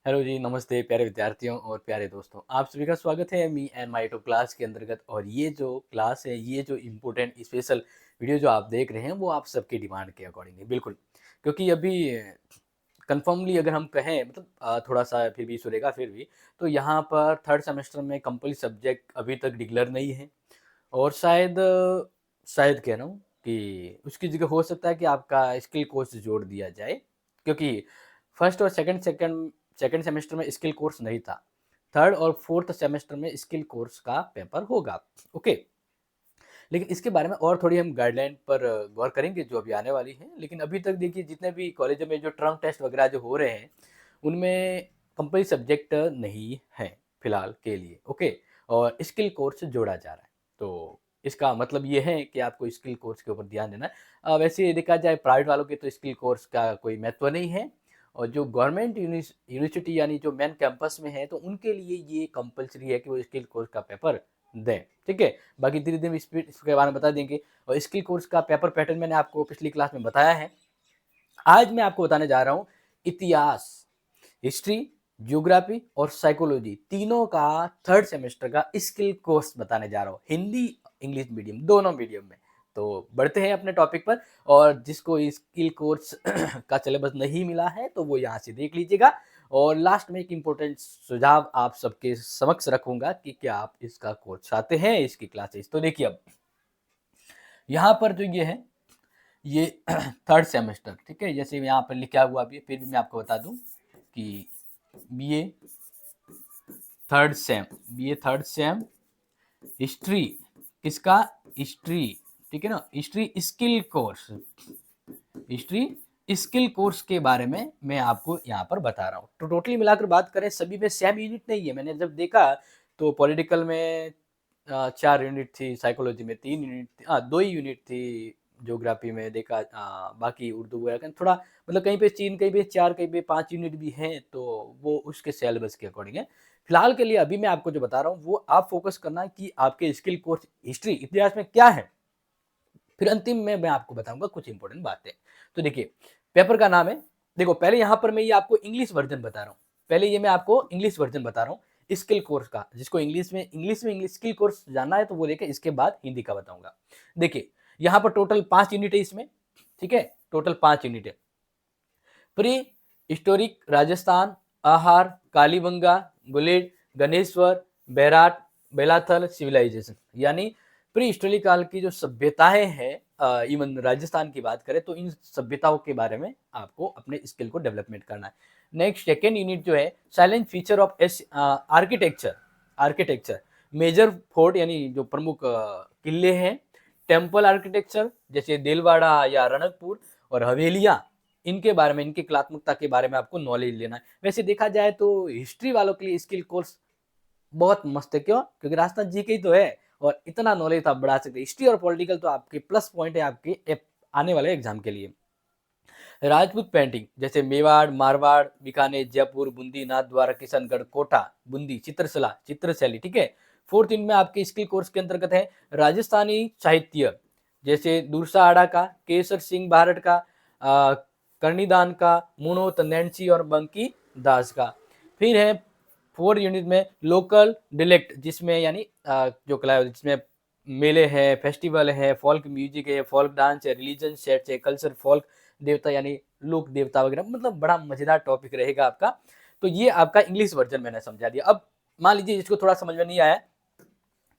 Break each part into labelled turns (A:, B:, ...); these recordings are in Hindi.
A: हेलो जी, नमस्ते प्यारे विद्यार्थियों और प्यारे दोस्तों। आप सभी का स्वागत है me and my two class के अंतर्गत। और ये जो क्लास है, ये जो इम्पोर्टेंट स्पेशल वीडियो जो आप देख रहे हैं, वो आप सबकी डिमांड के अकॉर्डिंग है, बिल्कुल। क्योंकि अभी कन्फर्मली अगर हम कहें, मतलब थोड़ा सा फिर भी इशू रहेगा फिर भी। तो यहाँ पर थर्ड सेमेस्टर में कंपल्सरी सब्जेक्ट अभी तक डिक्लेयर नहीं है। और शायद कह रहा हूँ कि उसकी जगह हो सकता है कि आपका स्किल कोर्स जोड़ दिया जाए, क्योंकि फर्स्ट और सेकंड सेमेस्टर में स्किल कोर्स नहीं था। थर्ड और फोर्थ सेमेस्टर में स्किल कोर्स का पेपर होगा। ओके। लेकिन इसके बारे में और थोड़ी हम गाइडलाइन पर गौर करेंगे जो अभी आने वाली है। लेकिन अभी तक देखिए, जितने भी कॉलेजों में जो टर्म टेस्ट वगैरह जो हो रहे हैं, उनमें कंपल्सरी सब्जेक्ट नहीं है फिलहाल के लिए। ओके। और स्किल कोर्स जोड़ा जा रहा है। तो इसका मतलब ये है कि आपको स्किल कोर्स के ऊपर ध्यान देना है। वैसे देखा जाए प्राइवेट वालों के तो स्किल कोर्स का कोई महत्व नहीं है। और जो गवर्नमेंट यूनिवर्सिटी यानी जो मेन कैंपस में है, तो उनके लिए ये कंपलसरी है कि वो स्किल कोर्स का पेपर दें। ठीक है। बाकी धीरे धीरे इसके बारे में बता देंगे। और स्किल कोर्स का पेपर पैटर्न मैंने आपको पिछली क्लास में बताया है। आज मैं आपको बताने जा रहा हूँ इतिहास, हिस्ट्री, ज्योग्राफी और साइकोलॉजी तीनों का थर्ड सेमेस्टर का स्किल कोर्स बताने जा रहा हूँ, हिंदी इंग्लिश मीडियम दोनों मीडियम में। तो बढ़ते हैं अपने टॉपिक पर। और जिसको स्किल कोर्स का सिलेबस नहीं मिला है, तो वो यहाँ से देख लीजिएगा। और लास्ट में एक इम्पोर्टेंट सुझाव आप सबके समक्ष रखूंगा कि क्या आप इसका कोर्स चाहते हैं, इसकी क्लासेस। तो देखिए, अब यहाँ पर जो ये है, ये थर्ड सेमेस्टर, ठीक है। जैसे यहाँ पर लिखा हुआ भी है, फिर भी मैं आपको बता दूं कि बीए थर्ड सेम हिस्ट्री, किसका? हिस्ट्री, ठीक है ना। हिस्ट्री स्किल कोर्स के बारे में मैं आपको यहाँ पर बता रहा हूँ। तो टोटली मिलाकर बात करें, सभी में सेम यूनिट नहीं है। मैंने जब देखा तो पॉलिटिकल में 4 यूनिट थी, साइकोलॉजी में 3 यूनिट थी, 2 ही यूनिट थी। ज्योग्राफी में देखा, बाकी उर्दू वगैरह थोड़ा, मतलब कहीं पे 3, कहीं पे 4, कहीं पे 5 यूनिट भी हैं। तो वो उसके सिलेबस के अकॉर्डिंग है। फिलहाल के लिए अभी मैं आपको जो बता रहा हूँ, वो आप फोकस करना कि आपके स्किल कोर्स हिस्ट्री इतिहास में क्या है। फिर अंतिम में मैं आपको बताऊंगा कुछ इंपॉर्टेंट बातें। तो देखिए, पेपर का नाम है, देखो पहले यहाँ पर मैं ये आपको इंग्लिश वर्जन बता रहा हूँ। पहले ये मैं आपको इंग्लिश वर्जन बता रहा हूँ स्किल कोर्स का। जिसको इंग्लिश स्किल कोर्स जानना है, तो वो देखे। इसके बाद हिंदी का बताऊंगा। देखिए, यहाँ पर टोटल 5 यूनिट है इसमें, ठीक है। टोटल 5 यूनिट है। प्री हिस्टोरिक राजस्थान, आहार, कालीबंगा, गुलेड, गणेश्वर, बैराट, बेलाथल सिविलाइजेशन, यानी प्री हिस्टोरिक काल की जो सभ्यताएं हैं, इवन राजस्थान की बात करें, तो इन सभ्यताओं के बारे में आपको अपने स्किल को डेवलपमेंट करना है। नेक्स्ट सेकेंड यूनिट जो है, silent feature of architecture. Architecture, major fort यानी जो प्रमुख किले हैं, टेम्पल आर्किटेक्चर जैसे देलवाड़ा या रणकपुर, और हवेलियां, इनके बारे में, इनकी कलात्मकता के बारे में आपको नॉलेज लेना है। वैसे देखा जाए तो हिस्ट्री वालों के लिए स्किल कोर्स बहुत मस्त है। क्यों? क्योंकि राजस्थान जी के ही तो है। और इतना नॉलेज आप बढ़ा सकते हैं। हिस्ट्री और पॉलिटिकल तो आपके प्लस पॉइंट है आपके आने वाले एग्जाम के लिए। राजपूत पेंटिंग जैसे मेवाड़, मारवाड़, बीकानेर, जयपुर, बूंदी, नाथद्वारा, किशनगढ़, कोटा, बूंदी, चित्रशैली, ठीक है। फोर्थ इन में आपके स्किल कोर्स के अंतर्गत है राजस्थानी साहित्य, जैसे दूरसा आड़ा का, केसर सिंह भारत का, कर्णिदान का, मुनोत, नैन्सी और बंकी दास का। फिर है 4 यूनिट में लोकल डिलेक्ट, जिसमें यानी जो कला, जिसमें मेले है, फेस्टिवल है, फोल्क म्यूजिक है, फोल्क डांस है, रिलीजन सेट्स है, कल्चर, फोल्क देवता यानी लोक देवता वगैरह, मतलब बड़ा मजेदार टॉपिक रहेगा आपका। तो ये आपका इंग्लिश वर्जन मैंने समझा दिया। अब मान लीजिए जिसको थोड़ा समझ में नहीं आया,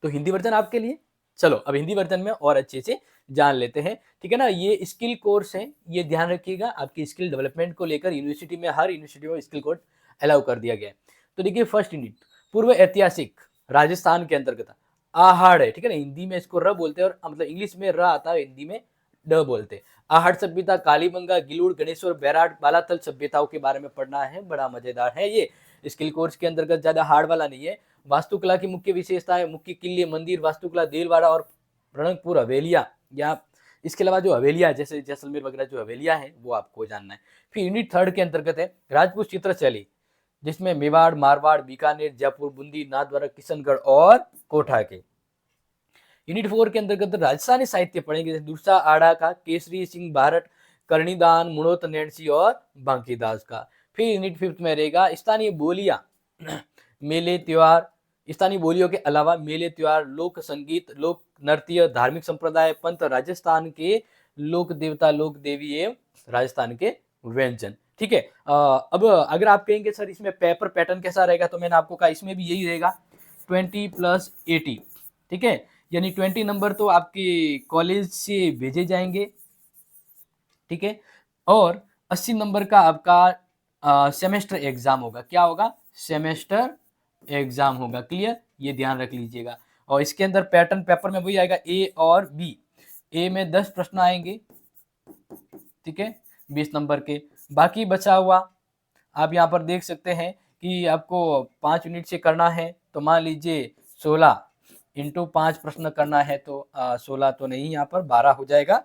A: तो हिंदी वर्जन आपके लिए। चलो अब हिंदी वर्जन में और अच्छे से जान लेते हैं, ठीक है ना। ये स्किल कोर्स है, ये ध्यान रखिएगा आपकी स्किल डेवलपमेंट को लेकर। यूनिवर्सिटी में, हर यूनिवर्सिटी में स्किल कोर्स अलाउ कर दिया गया है। तो देखिए, फर्स्ट यूनिट पूर्व ऐतिहासिक राजस्थान के अंतर्गत आहड़ है, ठीक है ना। हिंदी में इसको र बोलते हैं, और मतलब इंग्लिश में र आता है, हिंदी में ड बोलते हैं। आहड़ सभ्यता, कालीबंगा, गिलूड़, गणेश्वर, बैराट, बालाथल सभ्यताओं के बारे में पढ़ना है। बड़ा मजेदार है ये। स्किल कोर्स के अंतर्गत ज्यादा हार्ड वाला नहीं है। वास्तुकला की मुख्य विशेषता है, मुख्य किले, मंदिर, वास्तुकला, देलवाड़ा और रणकपुर हवेलिया, या इसके अलावा जो हवेलिया जैसे जैसलमेर वगैरह जो हवेलिया है, वो आपको जानना है। फिर यूनिट थर्ड के अंतर्गत है राजपूत चित्रशैली, जिसमें मेवाड़, मारवाड़, बीकानेर, जयपुर, बूंदी, नाथद्वारा, किशनगढ़ और कोठा के। यूनिट 4 के अंतर्गत राजस्थानी साहित्य पढ़ेंगे, जैसे दूरसा आड़ा का, केसरी सिंह भारत, कर्णिदान, मुणोत, नैन्सी और बांकीदास का। फिर यूनिट 5 में रहेगा स्थानीय बोलियां, मेले त्योहार, स्थानीय बोलियों के अलावा मेले त्योहार, लोक संगीत, लोक नृत्य, धार्मिक संप्रदाय, पंथ, राजस्थान के लोक देवता लोक देवी एवं राजस्थान के व्यंजन। ठीक है। अब अगर आप कहेंगे सर इसमें पेपर पैटर्न कैसा रहेगा, तो मैंने आपको कहा इसमें भी यही रहेगा 20+80। ठीक है, यानी 20 नंबर तो आपके कॉलेज से भेजे जाएंगे। ठीक है, और 80 नंबर का आपका सेमेस्टर एग्जाम होगा। क्या होगा? सेमेस्टर एग्जाम होगा। क्लियर, ये ध्यान रख लीजिएगा। और इसके अंदर पैटर्न पेपर में वही आएगा, ए और बी। ए में 10 प्रश्न आएंगे, ठीक है, 20 नंबर के। बाकी बचा हुआ आप यहाँ पर देख सकते हैं कि आपको 5 यूनिट से करना है, तो मान लीजिए 16 इंटू 5 प्रश्न करना है, तो 16 तो नहीं, यहाँ पर 12 हो जाएगा।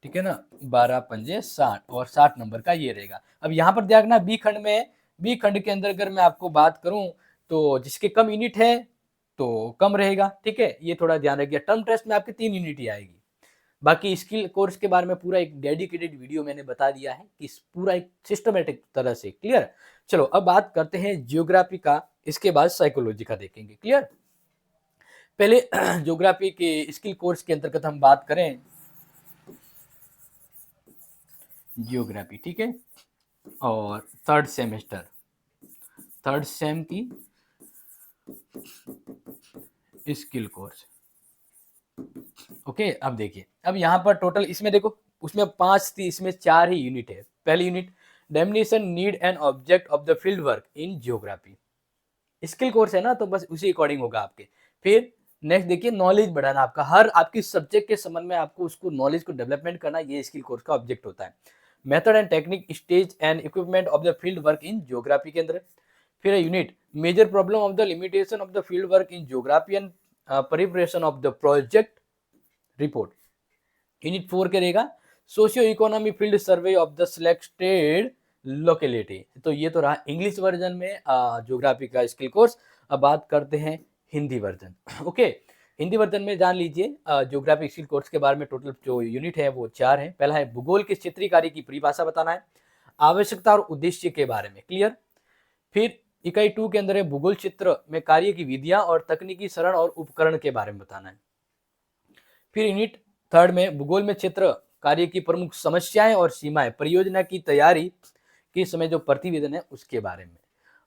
A: ठीक है ना, 12 पंजे 60, और 60 नंबर का ये रहेगा। अब यहाँ पर देखना बी खंड में, बी खंड के अंदर अगर मैं आपको बात करूं तो जिसके कम यूनिट है तो कम रहेगा। ठीक है, ये थोड़ा ध्यान रखिए। टर्म टेस्ट में आपकी 3 यूनिट ही आएगी। बाकी स्किल कोर्स के बारे में पूरा एक डेडिकेटेड वीडियो मैंने बता दिया है कि पूरा एक सिस्टमेटिक तरह से। क्लियर। चलो अब बात करते हैं ज्योग्राफी का, इसके बाद साइकोलॉजी का देखेंगे। क्लियर। पहले ज्योग्राफी के स्किल कोर्स के अंतर्गत हम बात करें ज्योग्राफी, ठीक है, और थर्ड सेमेस्टर, थर्ड सेम की स्किल कोर्स। ओके, अब देखिए, अब यहाँ पर टोटल इसमें देखो, उसमें 5 थी, इसमें 4 ही यूनिट है। पहली unit definition need and object of the field work in geography, skill course है ना, तो बस उसी अकॉर्डिंग होगा आपके। फिर नेक्स्ट देखिए नॉलेज बढ़ाना, आपका हर आपकी सब्जेक्ट के संबंध में आपको उसको नॉलेज को डेवलपमेंट करना, ये स्किल कोर्स का ऑब्जेक्ट होता है। Method and technique, stage and equipment of the field work in geography के अंदर। फिर unit major problem of the limitation of the field work in geography and preparation of the project report. Unit 4 के रहेगा socio economy field survey of the selected locality. तो ये तो रहा इंग्लिश वर्जन में ज्योग्राफी का स्किल कोर्स। अब बात करते हैं Hindi version. Okay, Hindi version में जान लीजिए ज्योग्राफी स्किल कोर्स के बारे में। टोटल जो यूनिट है वो 4 है। पहला है भूगोल के क्षेत्रीय कार्य की परिभाषा बताना है, आवश्यकता और उद्देश्य के बारे में। क्लियर। फिर इकाई 2 के अंदर है भूगोल क्षेत्र में कार्य की विधियां और तकनीकी शरण और उपकरण के बारे में बताना है। फिर यूनिट 3 में भूगोल में क्षेत्र कार्य की प्रमुख समस्याएं और सीमाएं, परियोजना की तैयारी के समय जो प्रतिवेदन है उसके बारे में।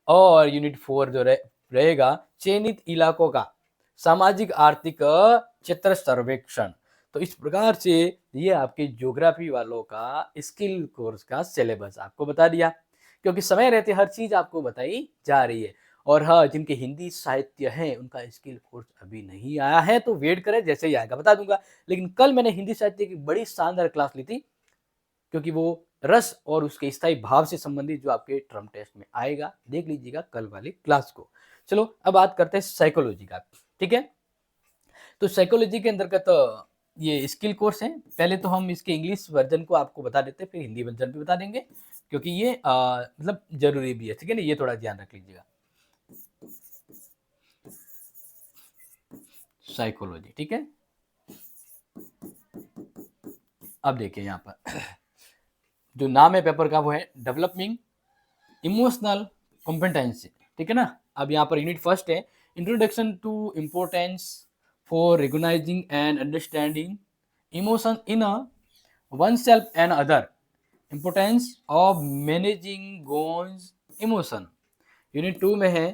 A: और यूनिट 4 जो रहेगा चयनित इलाकों का सामाजिक आर्थिक क्षेत्र सर्वेक्षण। तो इस प्रकार से ये आपके ज्योग्राफी वालों का स्किल कोर्स का सिलेबस आपको बता दिया, क्योंकि समय रहते हर चीज आपको बताई जा रही है। और हाँ, जिनके हिंदी साहित्य है उनका स्किल कोर्स अभी नहीं आया है, तो वेट करें, जैसे ही आएगा बता दूंगा। लेकिन कल मैंने हिंदी साहित्य की बड़ी शानदार क्लास ली थी, क्योंकि वो रस और उसके स्थायी भाव से संबंधित जो आपके टर्म टेस्ट में आएगा, देख लीजिएगा कल वाली क्लास को। चलो अब बात करते हैं साइकोलॉजी का। ठीक है, तो साइकोलॉजी के अंतर्गत ये स्किल कोर्स है। पहले तो हम इसके इंग्लिश वर्जन को आपको बता देते हैं, फिर हिंदी वर्जन भी बता देंगे, क्योंकि ये मतलब जरूरी भी है। ठीक है ना, ये थोड़ा ध्यान रख लीजिएगा। साइकोलॉजी, ठीक है। अब देखिए यहाँ पर जो नाम है पेपर का वो है डेवलपिंग इमोशनल कॉम्पिटेंसी। ठीक है ना। अब यहाँ पर यूनिट फर्स्ट है introduction to importance for recognizing and understanding emotion in oneself and other, importance of managing one's emotion. Unit 2 में है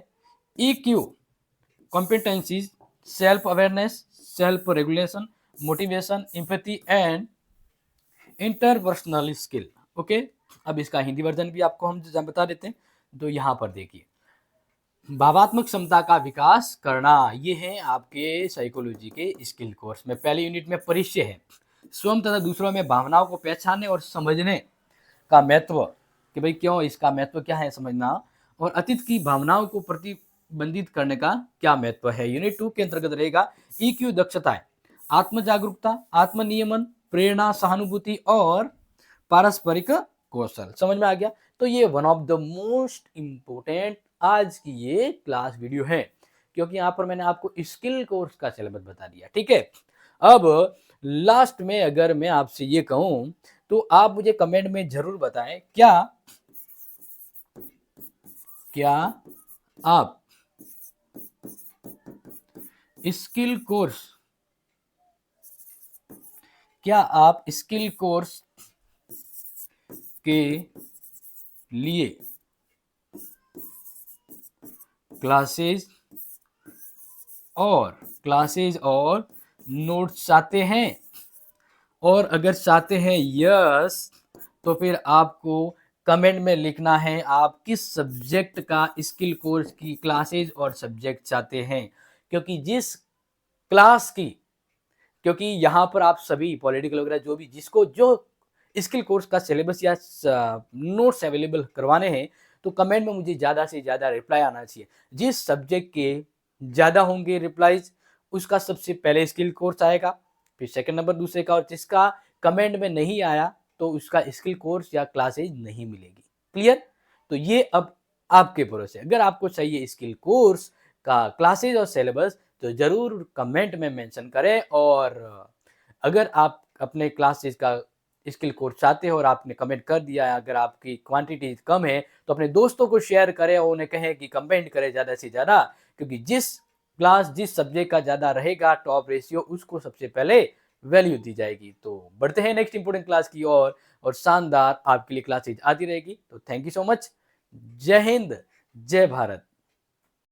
A: EQ competencies, self awareness, self regulation, motivation, empathy and interpersonal skill. Okay, अब इसका हिंदी वर्जन भी आपको हम बता देते हैं। तो यहाँ पर देखिए भावात्मक क्षमता का विकास करना, ये है आपके साइकोलॉजी के स्किल कोर्स में। पहले यूनिट में परिचय है, स्वयं तथा दूसरों में भावनाओं को पहचानने और समझने का महत्व, कि भाई क्यों, इसका महत्व क्या है समझना, और अतीत की भावनाओं को प्रतिबंधित करने का क्या महत्व है। यूनिट 2 के अंतर्गत रहेगा EQ दक्षताएं, आत्म जागरूकता, आत्मनियमन, प्रेरणा, सहानुभूति और पारस्परिक कौशल। समझ में आ गया। तो ये one of the most important आज की ये क्लास वीडियो है, क्योंकि यहाँ पर मैंने आपको स्किल कोर्स का सिलेबस बता दिया। ठीक है, अब लास्ट में अगर मैं आपसे ये कहूँ, तो आप मुझे कमेंट में ज़रूर बताएँ, क्या आप स्किल कोर्स क्या आप स्किल कोर्स के लिए क्लासेस और नोट्स चाहते हैं? और अगर चाहते हैं यस, तो फिर आपको कमेंट में लिखना है आप किस सब्जेक्ट का स्किल कोर्स की क्लासेस और सब्जेक्ट चाहते हैं। क्योंकि जिस क्लास की क्योंकि यहाँ पर आप सभी पॉलिटिकल वगैरह जो भी जिसको जो स्किल कोर्स का सिलेबस या नोट्स अवेलेबल करवाने हैं, तो कमेंट में मुझे ज़्यादा से ज़्यादा रिप्लाई आना चाहिए। जिस सब्जेक्ट के ज़्यादा होंगे रिप्लाईज, उसका सबसे पहले स्किल कोर्स आएगा, फिर सेकंड नंबर दूसरे का, और जिसका कमेंट में नहीं आया तो उसका स्किल कोर्स या क्लासेज नहीं मिलेगी। क्लियर? तो ये अब आपके भरोसे। अगर आपको चाहिए स्किल कोर्स का क्लासेज और सिलेबस, तो ज़रूर कमेंट में मेंशन करें। और अगर आप अपने क्लासेस का स्किल कोर्स चाहते हो और आपने कमेंट कर दिया है, अगर आपकी क्वांटिटी कम है, तो अपने दोस्तों को शेयर करें और उन्हें कहें कि कमेंट करें ज़्यादा से ज़्यादा। क्योंकि जिस सब्जेक्ट का ज़्यादा रहेगा टॉप रेशियो, उसको सबसे पहले वैल्यू दी जाएगी। तो बढ़ते हैं नेक्स्ट इंपॉर्टेंट क्लास की ओर, और शानदार आपके लिए क्लासेज आती रहेगी। तो थैंक यू सो मच। जय हिंद, जय भारत।